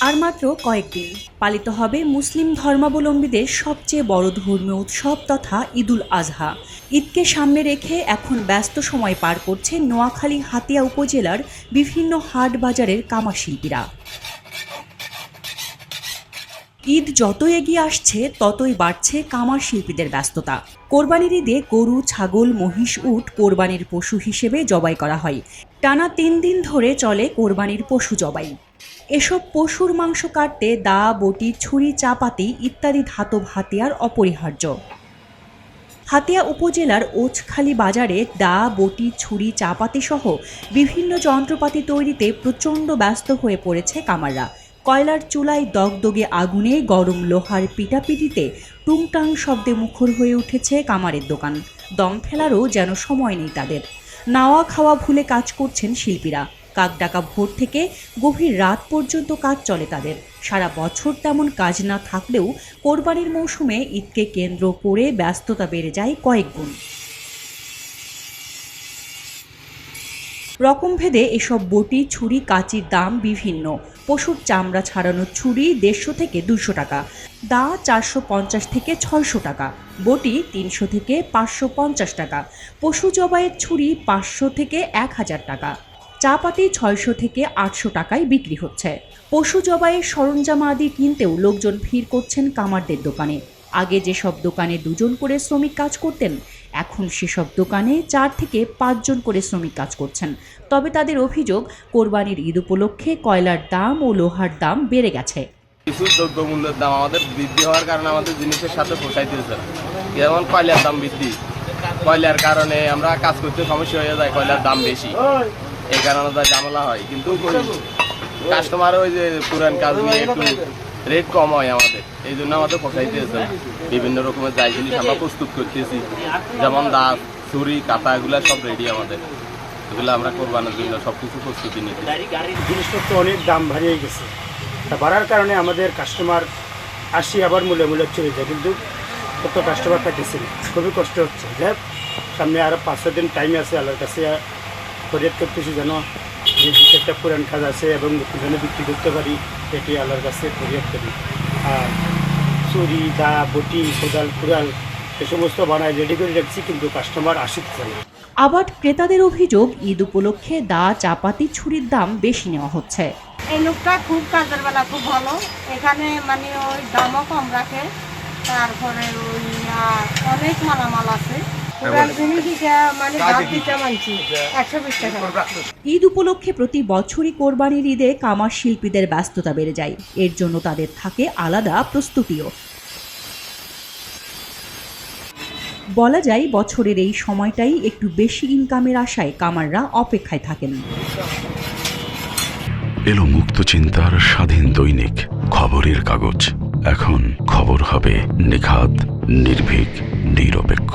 আর মাত্র কয়েকদিন পালিত হবে মুসলিম ধর্মাবলম্বীদের সবচেয়ে বড় ধর্মীয় উৎসব তথা ঈদুল আজহা। ঈদকে সামনে রেখে এখন ব্যস্ত সময় পার করছে নোয়াখালী হাতিয়া উপজেলার বিভিন্ন হাট বাজারের কামারশিল্পীরা। ঈদ যত এগিয়ে আসছে ততই বাড়ছে কামার শিল্পীদের ব্যস্ততা। কোরবানির ঈদে গরু, ছাগল, মহিষ, উট কোরবানির পশু হিসেবে জবাই করা হয়। টানা ৩ দিন ধরে চলে কোরবানির পশু জবাই। এসব পশুর মাংস কাটতে দা, বটি, ছুরি, চাপাতি ইত্যাদি ধাতব হাতিয়ার অপরিহার্য। হাতিয়া উপজেলার ওছখালী বাজারে দা, বটি, ছুরি, চাপাতি সহ বিভিন্ন যন্ত্রপাতি তৈরিতে প্রচণ্ড ব্যস্ত হয়ে পড়েছে কামাররা। কয়লার চুলায় দগদগে আগুনে গরম লোহার পিটাপিটিতে টুংটাং শব্দে মুখর হয়ে উঠেছে কামারের দোকান। দম ফেলারও যেন সময় নেই তাদের। নাওয়া খাওয়া ভুলে কাজ করছেন শিল্পীরা। কাকডাকা ভোর থেকে গভীর রাত পর্যন্ত কাজ চলে তাদের। সারা বছর তেমন কাজ না থাকলেও কোরবানির মৌসুমে ঈদকে কেন্দ্র করে ব্যস্ততা বেড়ে যায় কয়েক গুণ। রকমভেদে এসব বটি, ছুরি, কাঁচির দাম বিভিন্ন। পশুর চামড়া ছাড়ানোর ছুরি ১৫০ থেকে ২০০ টাকা, দা ৪৫০ থেকে ৬০০ টাকা, বটি ৩০০ থেকে ৫৫০ টাকা, পশু জবাইয়ের ছুরি ৫০০ থেকে ১০০০ টাকা, চাপাতি ৬০০ থেকে ৮০০ টাকায় বিক্রি হচ্ছে। পশু জবাইয়ের সরঞ্জাম আদি কিনতেও লোকজন ভিড় করছেন কামারদের দোকানে। আগে যেসব দোকানে ২ জন করে শ্রমিক কাজ করতেন, এখন সেসব দোকানে ৪ থেকে ৫ জন করে শ্রমিক কাজ করছেন। তবে তাদের অভিযোগ, কোরবানির ঈদ উপলক্ষে কয়লার দাম ও লোহার দাম বেড়ে গেছে। কিছু দ্রব্যমূল্যের দাম আমাদের বৃদ্ধি হওয়ার কারণে আমাদের জিনিসের সাথে পোষাইতেছে না। যেমন কয়লার দাম বৃদ্ধি, কয়লার কারণে আমরা কাজ করতে সমস্যা হয়ে যায়, কয়লার দাম বেশি, এই কারণে তার ঝামেলা হয়। কিন্তু কাস্টমার ওই যে পুরান কাজ নিয়ে একটু রেট কম হয় আমাদের, এই জন্য আমাদের পোষাইতেছে না। বিভিন্ন রকমের যাই জিনিস আমরা প্রস্তুত করতেছি, যেমন দা, ছুরি, কাঁটা, এগুলো সব রেডি আমাদের। এগুলো আমরা কোরবানির জন্য সব কিছু প্রস্তুতি নিচ্ছি। জিনিসপত্র অনেক দাম বাড়িয়ে গেছে, তা বাড়ার কারণে আমাদের কাস্টমার আসি আবার মূল্যে চলে যায়, কিন্তু কত কাস্টমার পাইতেছি না, খুবই কষ্ট হচ্ছে। যাই সামনে আরও ৫-৬ দিন টাইম আছে, আল্লাহর কাছে ফরিয়াদ করতেছি যেন যে একটা পুরান কাজ আছে এবং যেন বিক্রি করতে পারি, এটি আল্লাহর কাছে ফরিয়াদ করি। আর ছুরি, দা, বটি, কোদাল, কুড়াল এ সমস্ত বানায় রেডি করে রাখছি, কিন্তু কাস্টমার আসছে না। আবার ক্রেতাদের অভিযোগ, ঈদ উপলক্ষে দা, চাপাতি, ছুরির দাম বেশি নেওয়া হচ্ছে। এই লোকটা খুব কাজের বেলা খুব ভালো, এখানে মানে ওই দামও কম রাখে, তারপরে ওই অনেক মালামাল আছে। ঈদ উপলক্ষে প্রতি বছরই কোরবানির ঈদে কামার শিল্পীদের ব্যস্ততা বেড়ে যায়। এর জন্য তাদের থাকে আলাদা প্রস্তুতিও। বলা যায় বছরের এই সময়টাই একটু বেশি ইনকামের আশায় কামাররা অপেক্ষায় থাকেন। এলো মুক্ত চিন্তার স্বাধীন দৈনিক খবরের কাগজ। এখন খবর হবে নিখাত, নির্ভীক, নিরপেক্ষ।